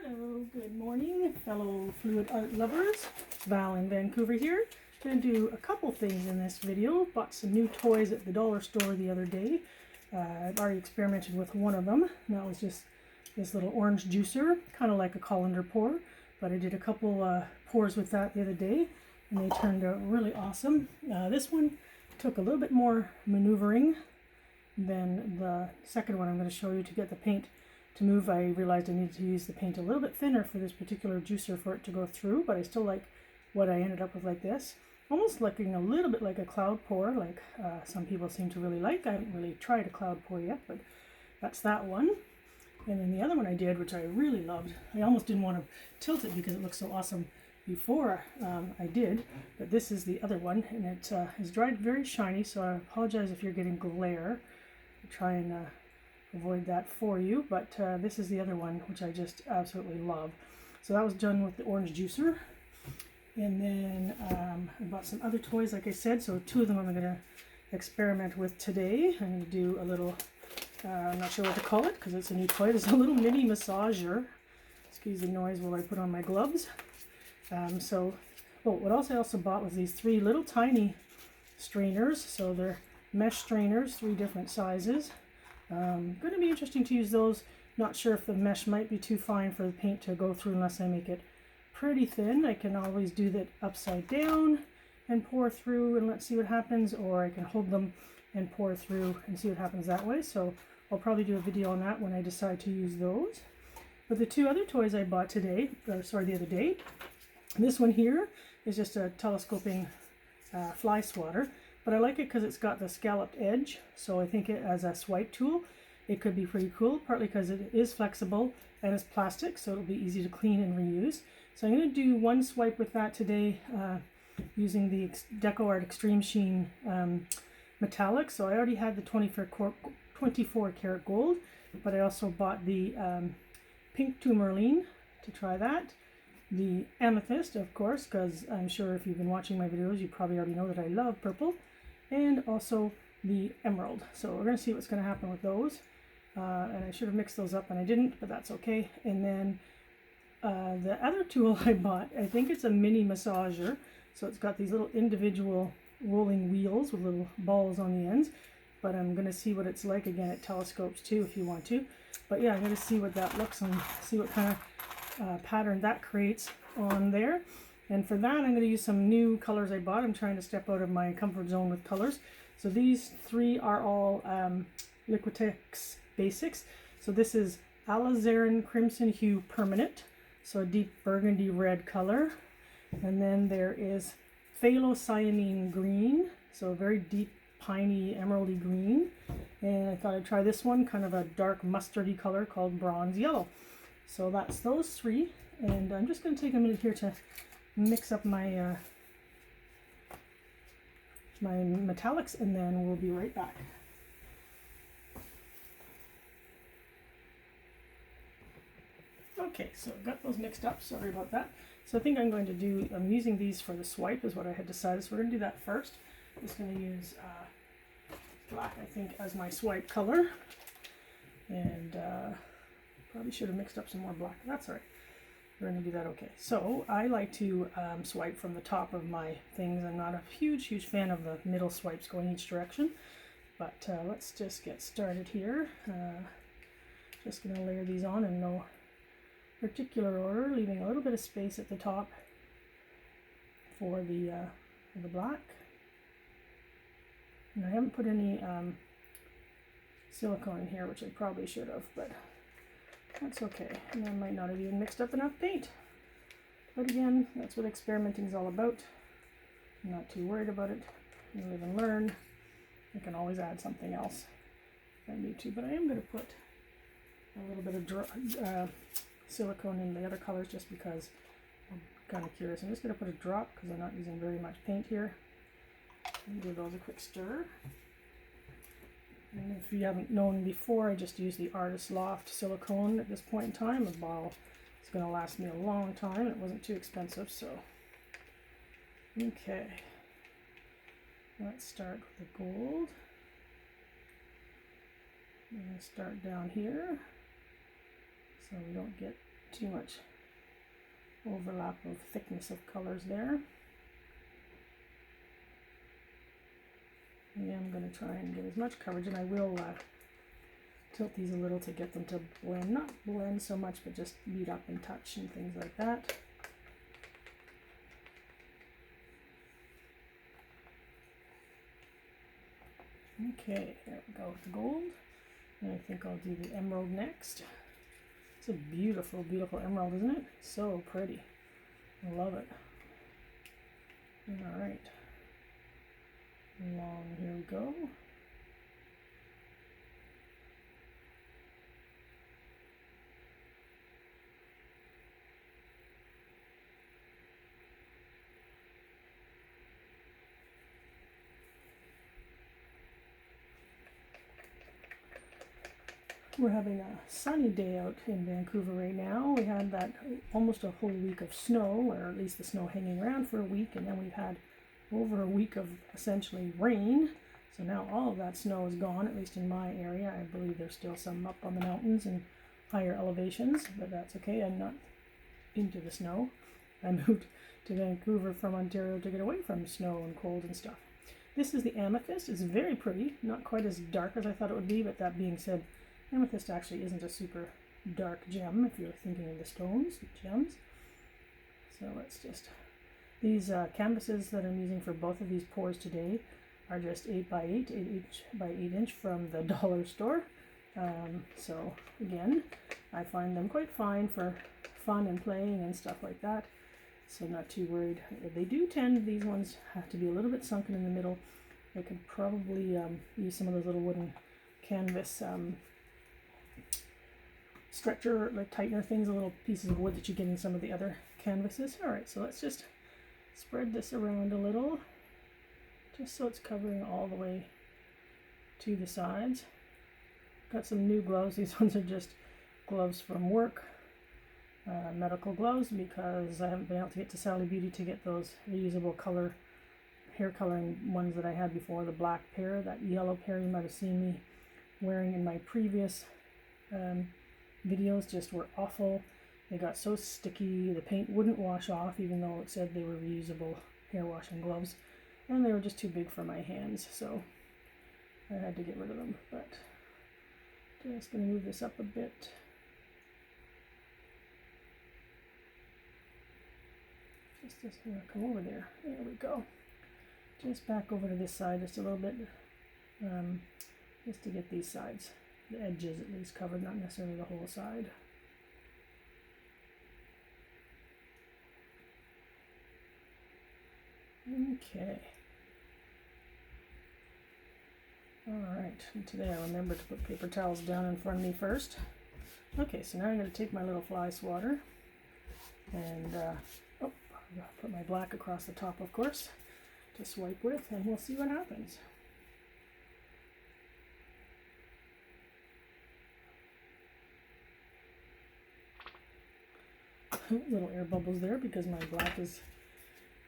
Hello, good morning, fellow fluid art lovers. Val in Vancouver here. Going to do a couple things in this video. Bought some new toys at the dollar store the other day. I've already experimented with one of them. And that was just this little orange juicer, kind of like a colander pour. But I did a couple pours with that the other day, and they turned out really awesome. This one took a little bit more maneuvering than the second one I'm going to show you to get the paint to move. I realized I needed to use the paint a little bit thinner for this particular juicer for it to go through, but I still like what I ended up with like this. Almost looking a little bit like a cloud pour, like some people seem to really like. I haven't really tried a cloud pour yet, but that's that one. And then the other one I did, which I really loved, I almost didn't want to tilt it because it looked so awesome before I did, but this is the other one, and it is dried very shiny, so I apologize if you're getting glare. I'll try and avoid that for you, but this is the other one, which I just absolutely love. So that was done with the orange juicer. And then I bought some other toys, like I said, so two of them I'm going to experiment with today. I'm going to do a little, I'm not sure what to call it because it's a new toy. There's a little mini massager. Excuse the noise while I put on my gloves. What else I also bought was these three little tiny strainers. So they're mesh strainers, 3 different sizes. Going to be interesting to use those. Not sure if the mesh might be too fine for the paint to go through unless I make it pretty thin. I can always do that upside down and pour through and let's see what happens, or I can hold them and pour through and see what happens that way. So I'll probably do a video on that when I decide to use those. But the two other toys I bought today, the other day, this one here is just a telescoping fly swatter. But I like it because it's got the scalloped edge, so I think it as a swipe tool, it could be pretty cool, partly because it is flexible and it's plastic, so it'll be easy to clean and reuse. So I'm going to do one swipe with that today using the Decoart Extreme Sheen metallic. So I already had the 24 karat gold, but I also bought the pink tourmaline to try that. The amethyst, of course, because I'm sure if you've been watching my videos, you probably already know that I love purple. And also the emerald. So we're going to see what's going to happen with those. And I should have mixed those up and I didn't, but that's okay. And then the other tool I bought, I think it's a mini massager. So it's got these little individual rolling wheels with little balls on the ends. But I'm going to see what it's like. Again, it telescopes too if you want to. But yeah, I'm going to see what that looks and see what kind of pattern that creates on there. And for that, I'm going to use some new colors I bought. I'm trying to step out of my comfort zone with colors. So these 3 are all Liquitex Basics. So this is alizarin crimson hue permanent, so a deep burgundy red color. And then there is phthalocyanine green, so a very deep piney emeraldy green. And I thought I'd try this one, kind of a dark mustardy color called bronze yellow. So that's those 3, and I'm just going to take a minute here to mix up my my metallics, and then we'll be right back. Okay, so I've got those mixed up, sorry about that. So I think I'm going to do, I'm using these for the swipe is what I had decided, so we're going to do that first. I'm just going to use black, I think, as my swipe color, and probably should have mixed up some more black. That's all right. We're going to do that okay. So I like to swipe from the top of my things. I'm not a huge fan of the middle swipes going each direction. But let's just get started here. Just going to layer these on in no particular order, leaving a little bit of space at the top for the black. And I haven't put any silicone in here, which I probably should have, but that's okay. And I might not have even mixed up enough paint. But again, that's what experimenting is all about. I'm not too worried about it. You live and learn. I can always add something else if I need to. But I am going to put a little bit of silicone in the other colors just because I'm kind of curious. I'm just going to put a drop because I'm not using very much paint here. And give those a quick stir. And if you haven't known before, I just use the Artist Loft silicone at this point in time. The bottle is going to last me a long time. It wasn't too expensive, so. Okay. Let's start with the gold. I'm going to start down here so we don't get too much overlap of thickness of colors there. Yeah, I'm going to try and get as much coverage, and I will tilt these a little to get them to blend, not blend so much, but just meet up and touch and things like that. Okay, there we go with the gold. And I think I'll do the emerald next. It's a beautiful, beautiful emerald, isn't it? So pretty. I love it. All right. Along, here we go. We're having a sunny day out in Vancouver right now. We had that almost a whole week of snow, or at least the snow hanging around for a week, and then we've had over a week of essentially rain. So now all of that snow is gone, at least in my area. I believe there's still some up on the mountains and higher elevations, but that's okay. I'm not into the snow. I moved to Vancouver from Ontario to get away from snow and cold and stuff. This is the amethyst. It's very pretty, not quite as dark as I thought it would be, but that being said, amethyst actually isn't a super dark gem if you're thinking of the stones, the gems. So let's just, these canvases that I'm using for both of these pours today are just 8 by 8 inch by 8 inch from the dollar store. So again, I find them quite fine for fun and playing and stuff like that. So I'm not too worried. They do tend, these ones have to be a little bit sunken in the middle. I could probably use some of those little wooden canvas stretcher, like tightener things, the little pieces of wood that you get in some of the other canvases. All right, so let's just spread this around a little, just so it's covering all the way to the sides. Got some new gloves. These ones are just gloves from work, medical gloves, because I haven't been able to get to Sally Beauty to get those reusable color, hair coloring ones that I had before, the black pair. That yellow pair you might have seen me wearing in my previous videos just were awful. They got so sticky, the paint wouldn't wash off even though it said they were reusable hair washing gloves, and they were just too big for my hands, so I had to get rid of them. But just going to move this up a bit. Just going to come over there. There we go. Just back over to this side just a little bit, just to get these sides, the edges at least covered, not necessarily the whole side. Okay. Alright, and today I remembered to put paper towels down in front of me first. Okay, so now I'm going to take my little fly swatter and I'll put my black across the top, of course, to swipe with, and we'll see what happens. Little air bubbles there because my black is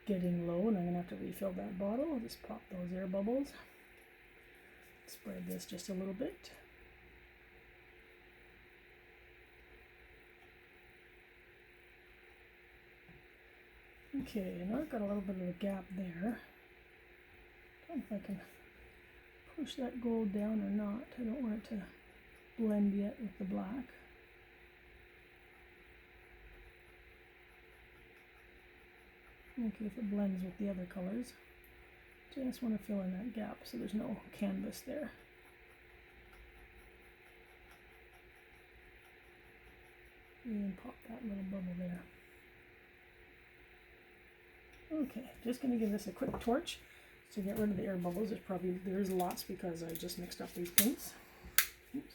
getting low and I'm going to have to refill that bottle. I'll just pop those air bubbles. Spread this just a little bit. Okay, now I've got a little bit of a gap there. I don't know if I can push that gold down or not. I don't want it to blend yet with the black. Okay, if it blends with the other colors. Just want to fill in that gap so there's no canvas there. And pop that little bubble there. Okay, just going to give this a quick torch to get rid of the air bubbles. There is lots because I just mixed up these paints. Oops.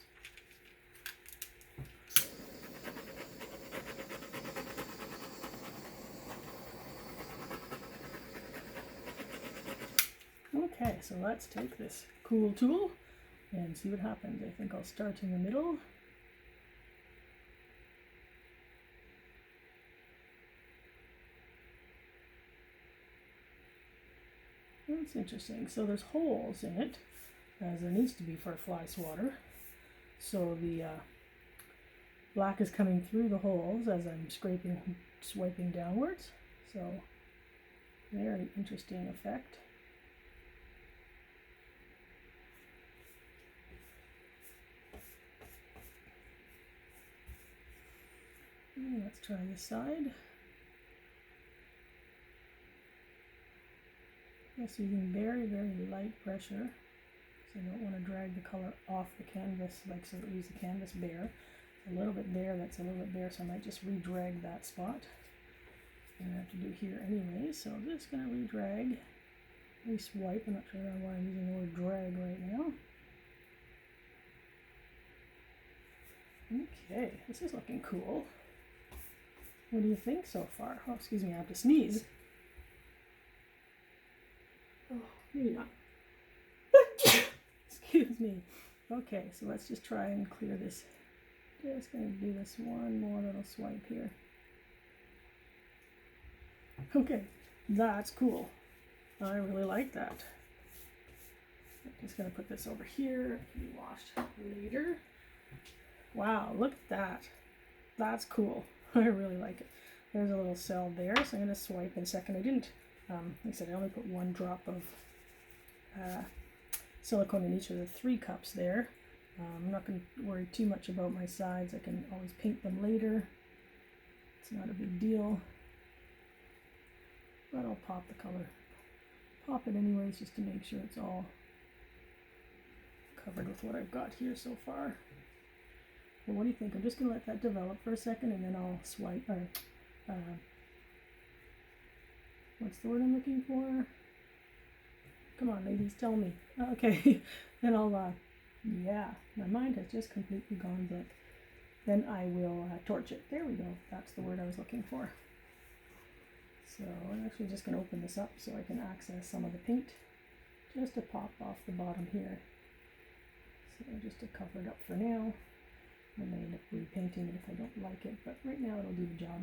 Okay, so let's take this cool tool and see what happens. I think I'll start in the middle. That's interesting. So there's holes in it, as there needs to be for a fly swatter. So the black is coming through the holes as I'm swiping downwards. So very interesting effect. And let's try this side. Just using very, very light pressure, so I don't want to drag the color off the canvas, like so it leaves the canvas bare. A little bit there, that's a little bit bare, so I might just re-drag that spot. And I have to do here anyway, so I'm just going to re-drag, re-swipe. I'm not sure why I'm using the word drag right now. Okay, this is looking cool. What do you think so far? Oh, excuse me, I have to sneeze. Oh, maybe not. Excuse me. Okay, so let's just try and clear this. Just going to do this one more little swipe here. Okay, that's cool. I really like that. I'm just going to put this over here to be washed later. Wow, look at that. That's cool. I really like it. There's a little cell there, so I'm going to swipe in a second. I didn't, like I said, I only put 1 drop of silicone in each of the 3 cups there. I'm not going to worry too much about my sides. I can always paint them later. It's not a big deal. But I'll pop the color. Pop it anyways, just to make sure it's all covered with what I've got here so far. Well, what do you think? I'm just going to let that develop for a second, and then I'll swipe, what's the word I'm looking for? Come on, ladies, tell me. Okay, then I'll, yeah, my mind has just completely gone blank. Then I will torch it. There we go. That's the word I was looking for. So I'm actually just going to open this up so I can access some of the paint, just to pop off the bottom here. So just to cover it up for now. I may end up repainting it if I don't like it, but right now it'll do the job.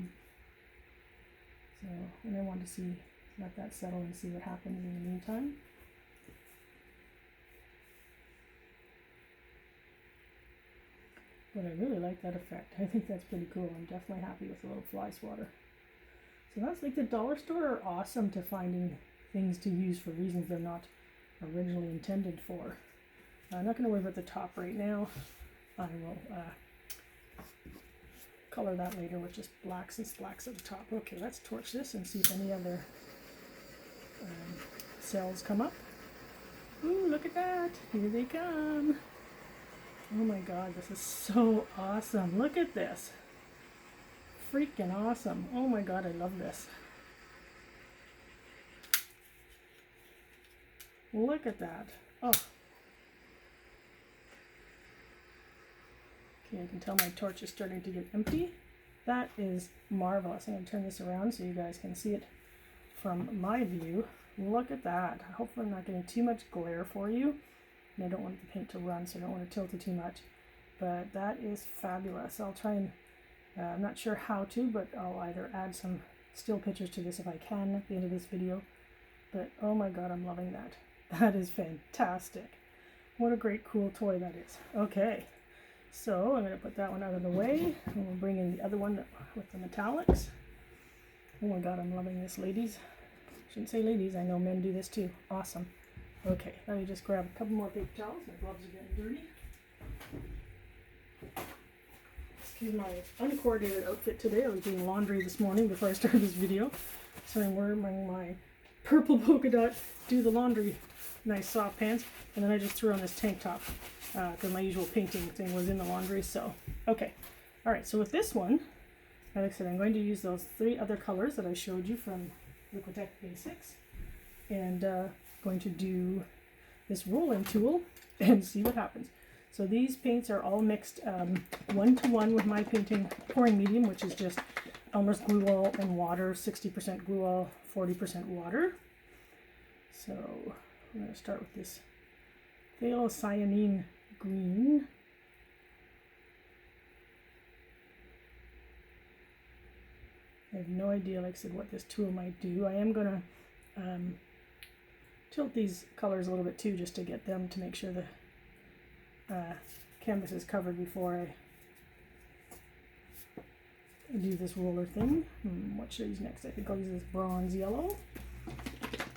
So, and I want to see, let that settle and see what happens in the meantime. But I really like that effect. I think that's pretty cool. I'm definitely happy with the little fly swatter. So that's like the dollar store are awesome to finding things to use for reasons they're not originally intended for. I'm not going to worry about the top right now. I will color that later with just blacks and splacks at the top. Okay, let's torch this and see if any other cells come up. Ooh, look at that. Here they come. Oh my god, this is so awesome. Look at this. Freaking awesome. Oh my god, I love this. Look at that. Oh. Okay, I can tell my torch is starting to get empty. That is marvelous. I'm going to turn this around so you guys can see it from my view. Look at that. Hopefully I'm not getting too much glare for you. And I don't want the paint to run, so I don't want to tilt it too much. But that is fabulous. I'll try and, I'm not sure how to, but I'll either add some still pictures to this if I can at the end of this video. But oh my god, I'm loving that. That is fantastic. What a great, cool toy that is. Okay. So I'm going to put that one out of the way, and we'll bring in the other one with the metallics. Oh my god, I'm loving this, ladies. Shouldn't say ladies, I know men do this too. Awesome. Okay, let me just grab a couple more paper towels. My gloves are getting dirty. Excuse my uncoordinated outfit today. I was doing laundry this morning before I started this video. So I'm wearing my purple polka dot do the laundry nice soft pants, and then I just threw on this tank top because my usual painting thing was in the laundry. So okay, all right, so with this one, like I said, I'm going to use those 3 other colors that I showed you from Liquitex Basics, and going to do this rolling tool and see what happens. So these paints are all mixed 1-to-1 with my painting pouring medium, which is just Elmer's glue oil and water, 60% glue oil, 40% water. So I'm going to start with this phthalocyanine green. I have no idea, like I said, what this tool might do. I am going to tilt these colors a little bit too, just to get them to make sure the canvas is covered before I do this roller thing. What should I use next? I think I'll use this bronze yellow.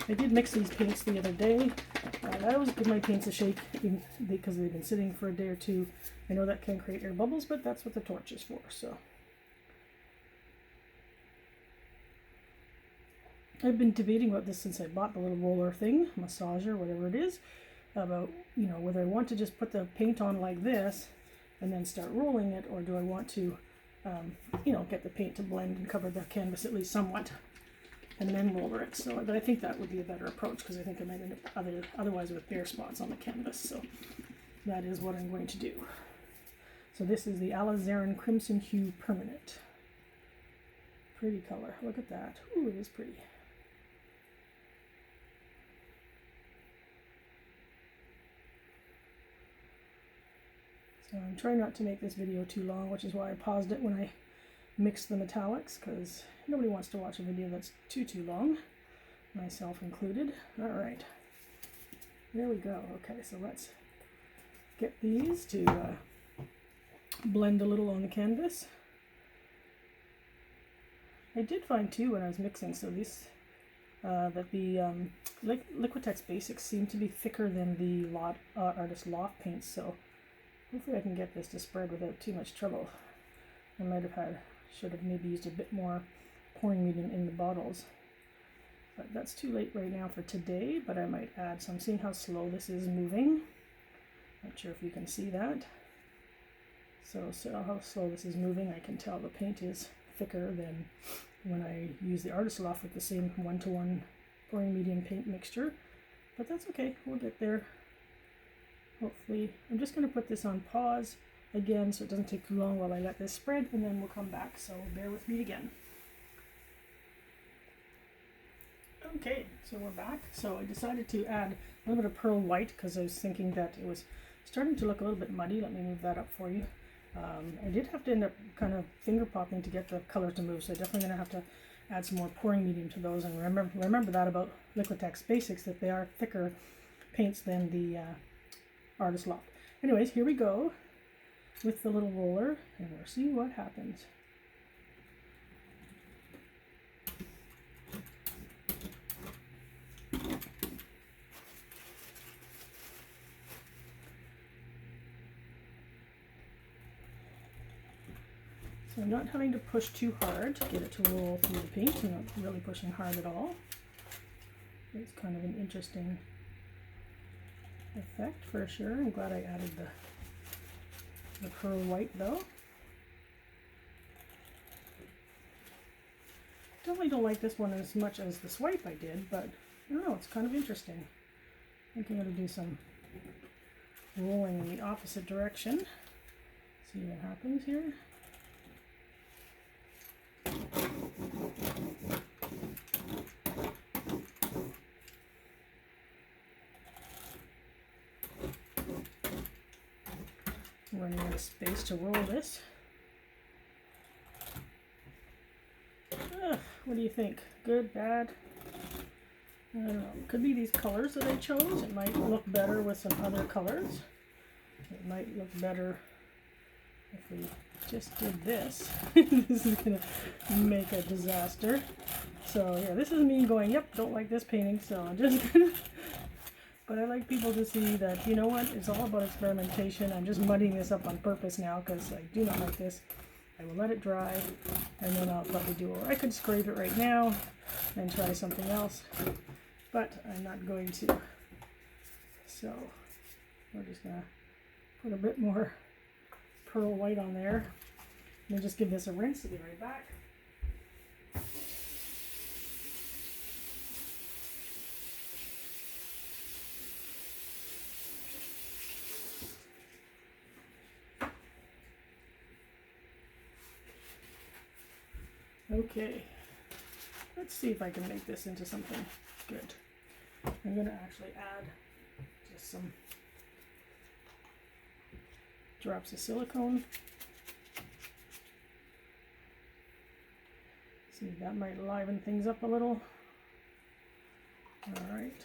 I did mix these paints the other day. I always give my paints a shake because they've been sitting for a day or two. I know that can create air bubbles, but that's what the torch is for. So I've been debating about this since I bought the little roller thing, massager, whatever it is, about, you know, whether I want to just put the paint on like this and then start rolling it, or do I want to, you know, get the paint to blend and cover the canvas at least somewhat, and then roller it. So, but I think that would be a better approach, because I think I might end up otherwise with bare spots on the canvas. So that is what I'm going to do. So this is the alizarin Crimson Hue Permanent. Pretty color. Look at that. Ooh, it is pretty. So I'm trying not to make this video too long, which is why I paused it when I mixed the metallics, because nobody wants to watch a video that's too long, myself included. All right, there we go. Okay, so let's get these to blend a little on the canvas. I did find too when I was mixing, so these that the Liquitex Basics seem to be thicker than the Artist Loft paints, so hopefully I can get this to spread without too much trouble. I might have should have maybe used a bit more pouring medium in the bottles, but that's too late right now for today. But I might add some. Seeing how slow this is moving, not sure if you can see that. So how slow this is moving, I can tell the paint is thicker than when I use the Artist Loft with the same 1-to-1 pouring medium paint mixture, but that's okay, we'll get there. Hopefully, I'm just going to put this on pause again so it doesn't take too long while I let this spread, and then we'll come back, so bear with me again. Okay, so we're back. So I decided to add a little bit of pearl white because I was thinking that it was starting to look a little bit muddy. Let me move that up for you. I did have to end up kind of finger popping to get the color to move, so I'm definitely going to have to add some more pouring medium to those. And remember that about Liquitex Basics, that they are thicker paints than the Artist Loft. Anyways, here we go with the little roller, and we'll see what happens. So I'm not having to push too hard to get it to roll through the paint. I'm not really pushing hard at all. It's kind of an interesting effect for sure. I'm glad I added the pearl white though. Definitely don't like this one as much as the swipe I did, but I don't know, it's kind of interesting. I think I'm going to do some rolling in the opposite direction. See what happens here. Running out of space to roll this. What do you think? Good, bad? I don't know. Could be these colors that I chose. It might look better with some other colors. It might look better if we just did this. This is going to make a disaster. So yeah, this is me going, yep, don't like this painting, so I'm just going to... But I like people to see that, you know what, it's all about experimentation. I'm just muddying this up on purpose now because I do not like this. I will let it dry, and then I'll probably do, or I could scrape it right now and try something else, but I'm not going to. So we're just going to put a bit more pearl white on there, and then just give this a rinse. I'll be right back. Okay, let's see if I can make this into something good. I'm going to actually add just some drops of silicone. See, that might liven things up a little. Alright,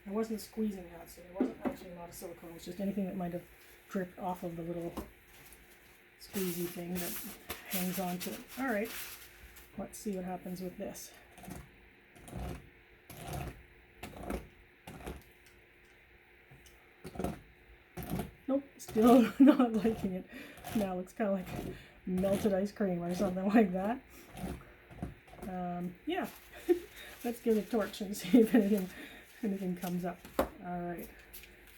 I wasn't squeezing that, so there wasn't actually a lot of silicone. It's just anything that might have dripped off of the little squeezy thing that hangs on to it. All right, let's see what happens with this. Nope, still not liking it. Now it looks kind of like melted ice cream or something like that. Yeah, let's give it a torch and see if anything comes up. All right,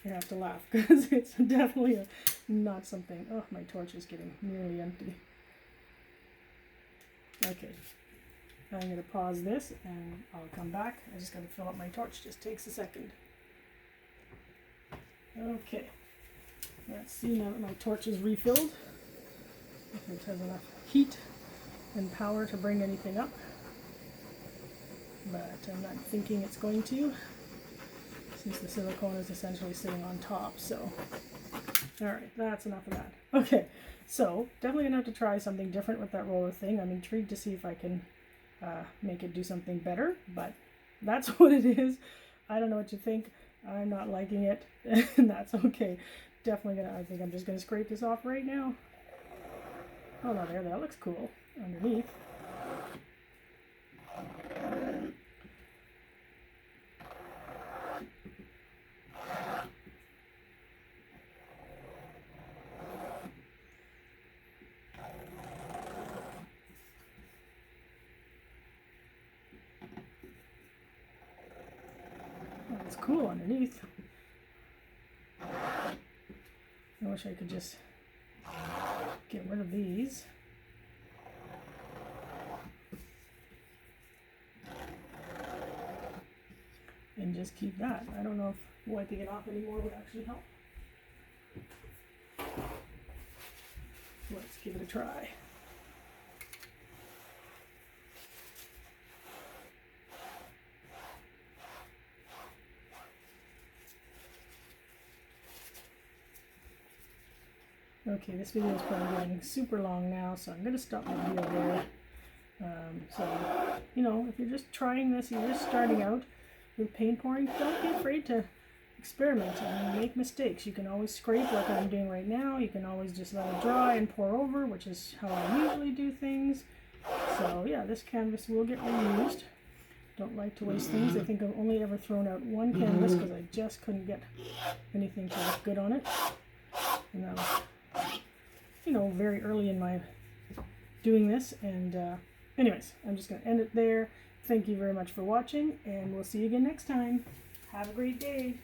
I have to laugh because it's definitely not something. Oh, my torch is getting nearly empty. Okay, I'm going to pause this and I'll come back. I just got to fill up my torch. Just takes a second. Okay, let's see now that my torch is refilled if it has enough heat and power to bring anything up. But I'm not thinking it's going to, since the silicone is essentially sitting on top. So, all right, that's enough of that. Okay, so definitely gonna have to try something different with that roller thing. I'm intrigued to see if I can make it do something better, but that's what it is. I don't know what you think. I'm not liking it, and that's okay. Definitely gonna, I think I'm just gonna scrape this off right now. Oh no, there, that looks cool underneath. It's cool underneath. I wish I could just get rid of these. And just keep that. I don't know if wiping it off anymore would actually help. Let's give it a try. Okay, this video is probably getting super long now, so I'm going to stop the video there. So, you know, if you're just trying this, you're just starting out with paint pouring, don't be afraid to experiment and make mistakes. You can always scrape like I'm doing right now. You can always just let it dry and pour over, which is how I usually do things. So yeah, this canvas will get reused. Don't like to waste things. I think I've only ever thrown out one canvas because I just couldn't get anything to look good on it. And that was, you know, very early in my doing this. And anyways, I'm just going to end it there. Thank you very much for watching, and we'll see you again next time. Have a great day.